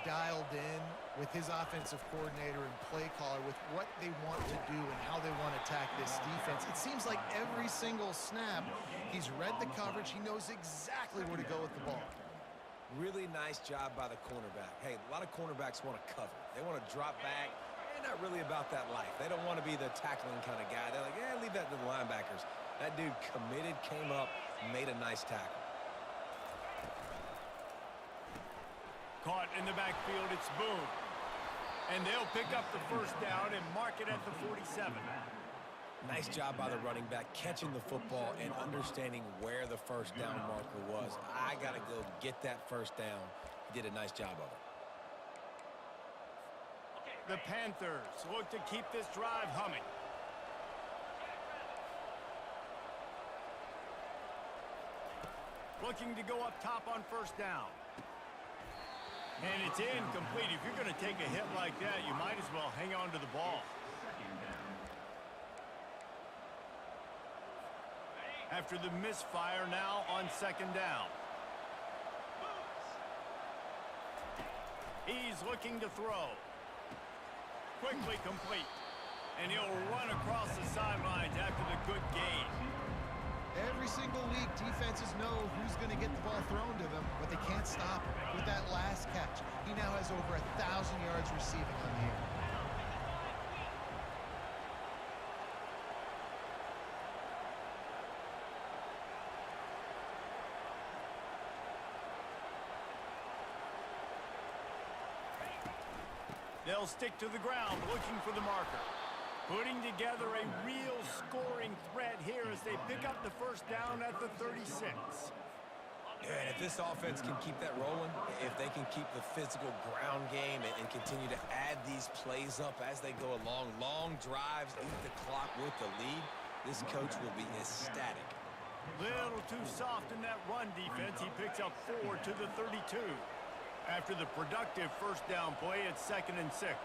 dialed in with his offensive coordinator and play caller with what they want to do and how they want to attack this defense. It seems like every single snap, he's read the coverage. He knows exactly where to go with the ball. Really nice job by the cornerback. Hey, a lot of cornerbacks want to cover. They want to drop back. They're not really about that life. They don't want to be the tackling kind of guy. They're like, yeah, leave that to the linebackers. That dude committed, came up, made a nice tackle. Caught in the backfield, it's Boone. And they'll pick up the first down and mark it at the 47. Nice job by the running back catching the football and understanding where the first down marker was. I got to go get that first down. He did a nice job of it. The Panthers look to keep this drive humming. Looking to go up top on first down. And it's incomplete. If you're going to take a hit like that, you might as well hang on to the ball. After the misfire, now on second down. He's looking to throw. Quickly complete. And he'll run across the sidelines after the good gain. Every single week, defenses know who's going to get the ball thrown to them, but they can't stop him. With that last catch, he now has over 1,000 yards receiving on the year. They'll stick to the ground, looking for the marker. Putting together a real scoring threat here as they pick up the first down at the 36. And if this offense can keep that rolling, if they can keep the physical ground game and continue to add these plays up as they go along, long drives, eat the clock with the lead, this coach will be ecstatic. Little too soft in that run defense. He picks up 4 to the 32. After the productive first down play, it's 2nd and 6.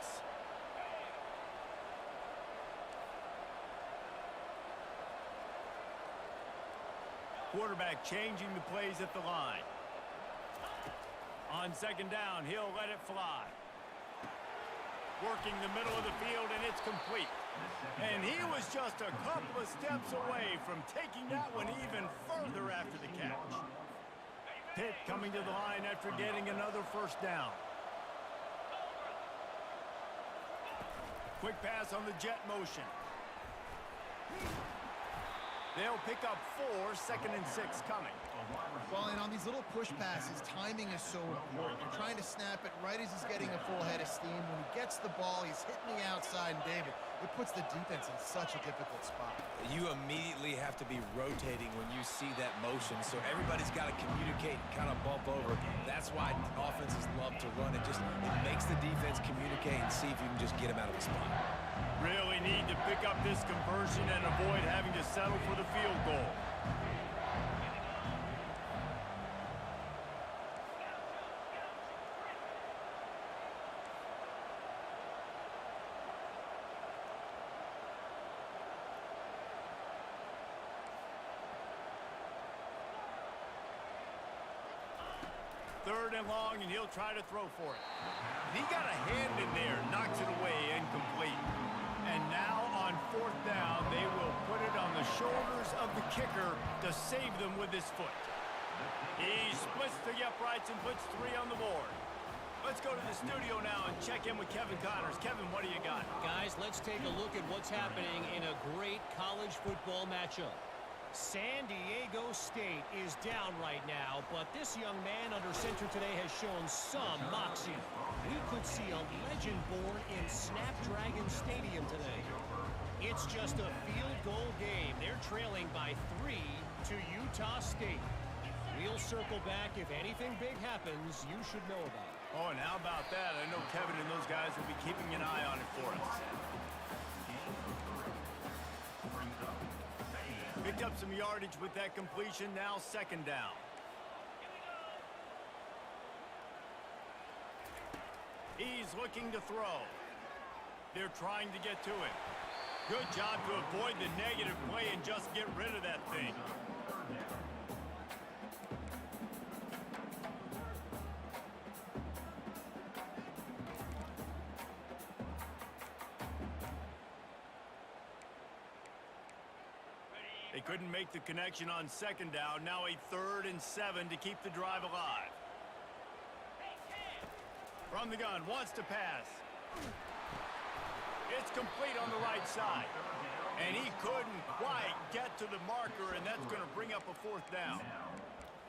Quarterback changing the plays at the line. On second down, he'll let it fly. Working the middle of the field, and it's complete. And he was just a couple of steps away from taking that one even further after the catch. Pitt coming to the line after getting another first down. Quick pass on the jet motion. They'll pick up 4, 2nd and 6 coming. Well, and on these little push passes, timing is so important. You're trying to snap it right as he's getting a full head of steam. When he gets the ball, he's hitting the outside, and David, it puts the defense in such a difficult spot. You immediately have to be rotating when you see that motion, so everybody's got to communicate and kind of bump over. That's why offenses love to run. It makes the defense communicate and see if you can just get him out of the spot. Really need to pick up this conversion and avoid having to settle for the field goal. Third and long, and he'll try to throw for it. He got a hand in there, knocks it away, incomplete. And now on fourth down, they will put it on the shoulders of the kicker to save them with his foot. He splits the uprights and puts 3 on the board. Let's go to the studio now and check in with Kevin Connors. Kevin, what do you got? Guys, let's take a look at what's happening in a great college football matchup. San Diego State is down right now, but this young man under center today has shown some moxie. We could see a legend born in Snapdragon Stadium today. It's just a field goal game. They're trailing by 3 to Utah State. We'll circle back. If anything big happens, you should know about it. Oh, and how about that? I know Kevin and those guys will be keeping an eye on it for us. Picked up some yardage with that completion. Now second down. He's looking to throw. They're trying to get to him. Good job to avoid the negative play and just get rid of that thing. They couldn't make the connection on second down. Now a 3rd and 7 to keep the drive alive. From the gun, wants to pass. It's complete on the right side. And he couldn't quite get to the marker, and that's going to bring up a 4th down.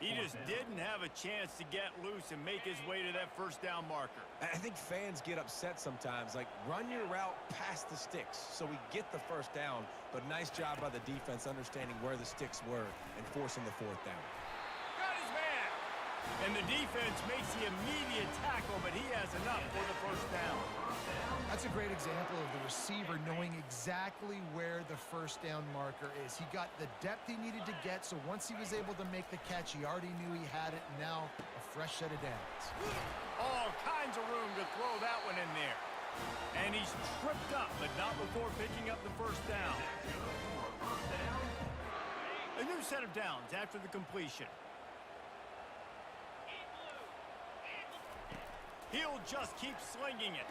He just didn't have a chance to get loose and make his way to that first down marker. I think fans get upset sometimes. Like, run your route past the sticks so we get the first down. But nice job by the defense understanding where the sticks were and forcing the fourth down. Got his man! And the defense makes the immediate tackle, but he has enough for the first down. That's a great example of the receiver knowing exactly where the first down marker is. He got the depth he needed to get, so once he was able to make the catch, he already knew he had it, and now a fresh set of downs. All kinds of room to throw that one in there. And he's tripped up, but not before picking up the first down. A new set of downs after the completion. He'll just keep slinging it.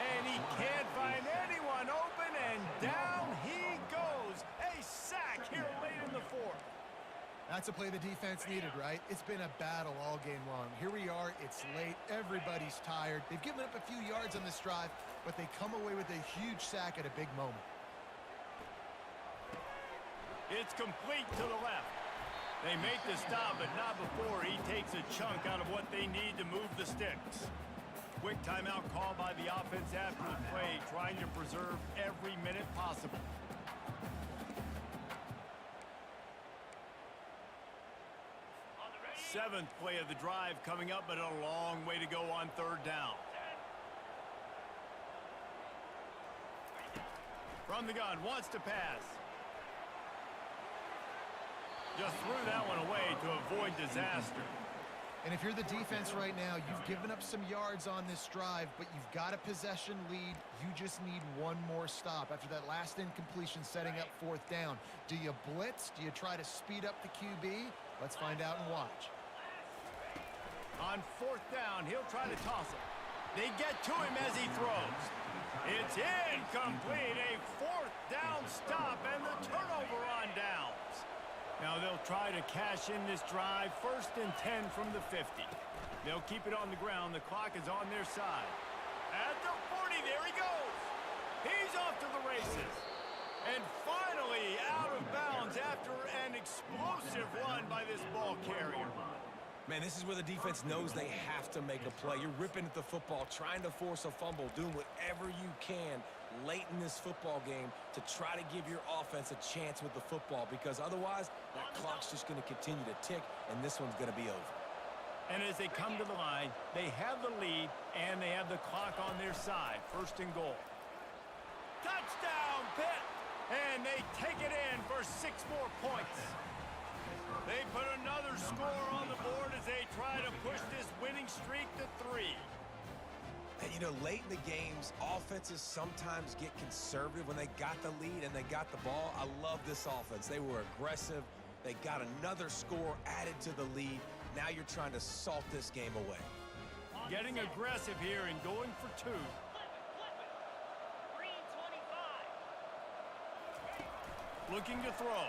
And he can't find anyone open, and down he goes. A sack here late in the fourth. That's a play the defense needed, right? It's been a battle all game long. Here we are, it's late, everybody's tired. They've given up a few yards on this drive, but they come away with a huge sack at a big moment. It's complete to the left. They make the stop, but not before he takes a chunk out of what they need to move the sticks. Quick timeout call by the offense after the play, trying to preserve every minute possible. Seventh play of the drive coming up, but a long way to go on third down. From the gun, wants to pass. Just threw that one away to avoid disaster. And if you're the defense right now, you've given up some yards on this drive, but you've got a possession lead. You just need one more stop after that last incompletion setting up fourth down. Do you blitz? Do you try to speed up the QB? Let's find out and watch. On fourth down, he'll try to toss it. They get to him as he throws. It's incomplete. A fourth down stop and the turnover on downs. Now they'll try to cash in this drive. First and 10 from the 50. They'll keep it on the ground. The clock is on their side. At the 40, there he goes. He's off to the races. And finally out of bounds after an explosive run by this ball carrier. Man, this is where the defense knows they have to make a play. You're ripping at the football, trying to force a fumble, doing whatever you can late in this football game to try to give your offense a chance with the football, because otherwise that clock's just going to continue to tick, and this one's going to be over. And as they come to the line, they have the lead, and they have the clock on their side. First and goal. Touchdown, Pitt! And they take it in for 6 more points. They put another score on the board as they try to push this winning streak to 3. And, you know, late in the games, offenses sometimes get conservative when they got the lead and they got the ball. I love this offense. They were aggressive. They got another score added to the lead. Now you're trying to salt this game away. Getting aggressive here and going for 2. Looking to throw.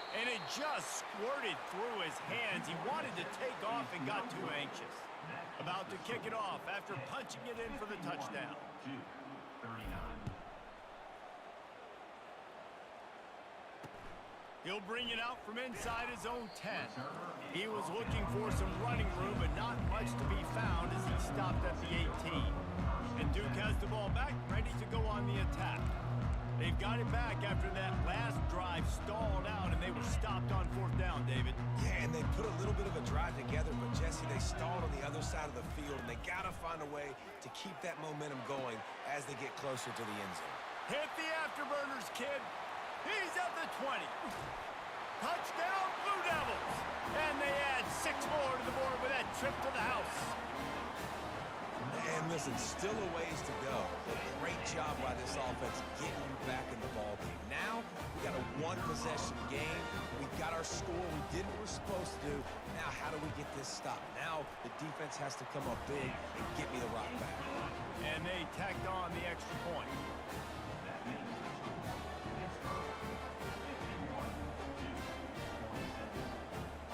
And it just squirted through his hands. He wanted to take off and got too anxious. About to kick it off after punching it in for the touchdown. 39. He'll bring it out from inside his own 10. He was looking for some running room, but not much to be found as he stopped at the 18. And Duke has the ball back, ready to go on the attack. They've got it back after that last drive stalled out, and they were stopped on fourth down, David. Yeah, and they put a little bit of a drive together, but, Jesse, they stalled on the other side of the field, and they got to find a way to keep that momentum going as they get closer to the end zone. Hit the afterburners, kid. He's at the 20. Touchdown, Blue Devils. And they add 6 more to the board with that trip to the house. And listen, still a ways to go, but great job by this offense getting you back in the ball game. Now, we got a one-possession game. We got our score. We did what we're supposed to do. Now, how do we get this stop? Now, the defense has to come up big and get me the rock back. And they tacked on the extra point.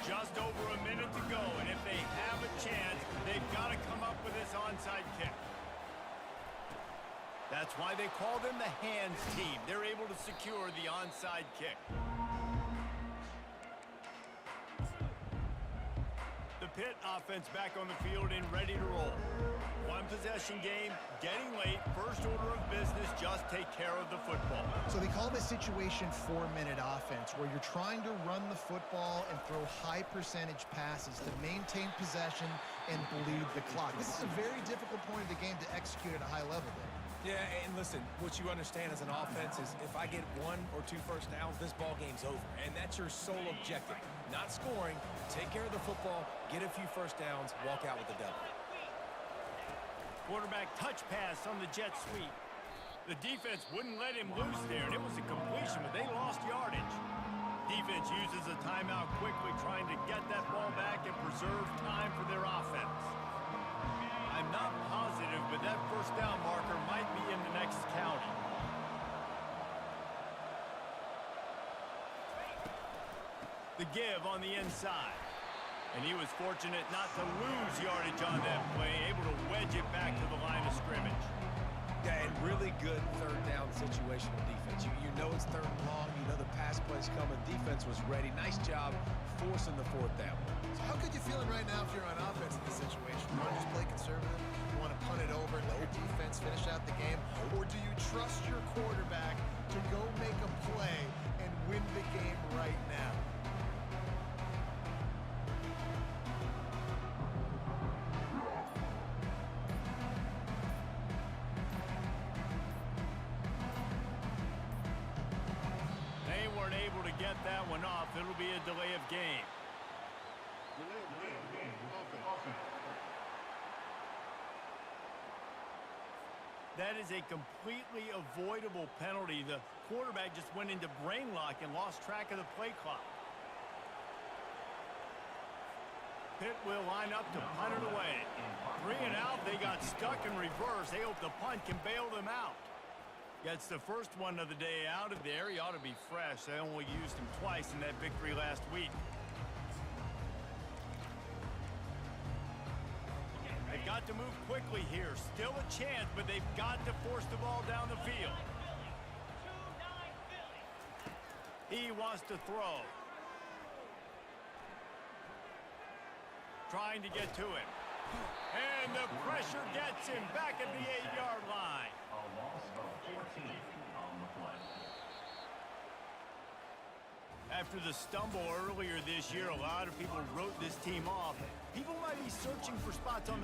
Just over a minute to go, and if they have a chance, they've got to come up with this onside kick. That's why they call them the hands team. They're able to secure the onside kick. Pitt offense back on the field and ready to roll. One possession game, getting late, first order of business, just take care of the football. So they call this situation 4-minute offense, where you're trying to run the football and throw high percentage passes to maintain possession and bleed the clock. This is a very difficult point of the game to execute at a high level there. Yeah, and listen, what you understand as an offense is if I get 1 or 2 first downs, this ball game's over. And that's your sole objective. Not scoring, take care of the football, get a few first downs, walk out with the W. Quarterback touch pass on the jet sweep. The defense wouldn't let him loose there, and it was a completion, but they lost yardage. Defense uses a timeout quickly, trying to get that ball back and preserve time for their offense. I'm not positive, but that first down marker might be in the next county. The give on the inside. And he was fortunate not to lose yardage on that play, able to wedge it back to the line of scrimmage. Yeah, and really good third down situational defense. You know it's third and long. You know the pass play's coming. Defense was ready. Nice job forcing the fourth down. So how good you feeling right now if you're on offense in this situation? You want to just play conservative? You want to punt it over and let your defense finish out the game? Or do you trust your quarterback to go make a play and win the game right now? They weren't able to get that one off. It'll be a delay of game. That is a completely avoidable penalty. The quarterback just went into brain lock and lost track of the play clock. Pitt will line up to punt it away. 3 and out. They got stuck in reverse. They hope the punt can bail them out. Gets the first one of the day out of there. He ought to be fresh. They only used him twice in that victory last week. They've got to move quickly here. Still a chance, but they've got to force the ball down the field. He wants to throw. Trying to get to him. And the pressure gets him back at the 8-yard line. A loss of 14 on the play. After the stumble earlier this year, a lot of people wrote this team off. People might be searching for spots on the